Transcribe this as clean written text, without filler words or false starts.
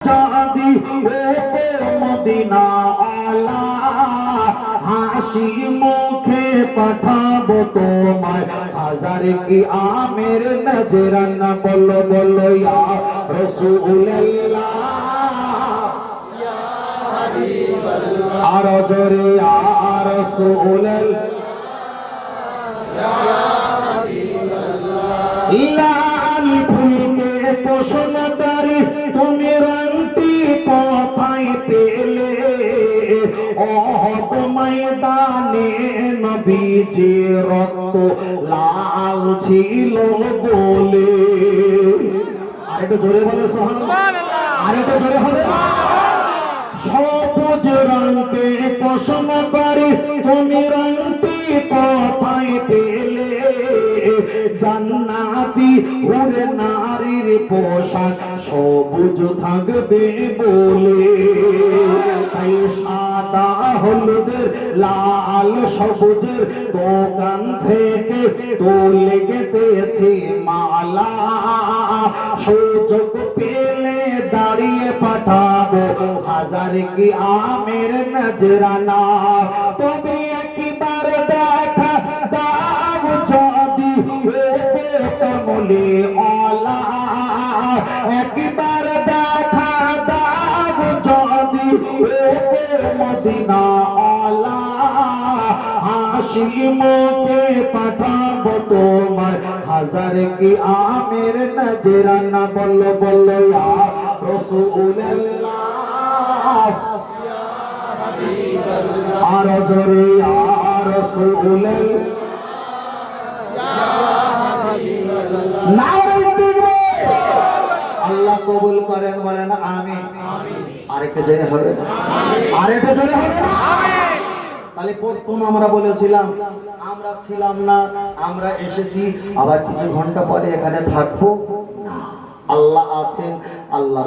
যদি ও মদিনা আলা হাসি মুখে পাঠাবো তোমায় হাজার কি আমের নজরানা বলো বলো ইয়া রাসূলুল্লাহ ইয়া হাবিবাল্লাহ আর জোরে ইয়া রাসূলুল্লাহ ইয়া হাবিবাল্লাহ লাল ফুলকে পোষণ করি তুমি রন্টি কোথায় পেলে ওহদ ময়দানে নবীজি রক্ত লাল ছিল বলে আরেকটু জোরে বলো সুবহানাল্লাহ আরেকটু জোরে হবে সবুজ রঙকে পছন্দ করি তুমি রঙটি কোথায় পেলে জান্নাতি হুরে নারীর পোশাক সবুজ থাকবে বলে তাই সাদা হলুদের লাল সবুজের দোকান থেকে তোলে গেতেছি মালা সুযোগ পেলে দাঁড়িয়ে পাঠাবো হাজার কি আমের নজরানা তবে একবার দেখা দাও যদি কমলে আলা একবার দেখা দাও যদি মদিনা আলা হাসি মুখে পাঠাবো তোমার হাজার কি আমের নজরানা বলো বলো ইয়া রাসূলুল্লাহ ইয়া হাবিবাল্লাহ আর জোরে ইয়া রাসূলুল্লাহ ইয়া হাবিবাল্লাহ নারে তাকবীর আল্লাহ কবুল করেন বলেন আমিন আমিন আরেকটা জোরে হবে আমিন আরেকটা জোরে হবে আমিন তাহলে প্রথম আমরা বলেছিলাম আমরা ছিলাম না আমরা এসেছি আবার কিছু ঘন্টা পরে এখানে থাকবো আল্লাহ আছেন আল্লাহ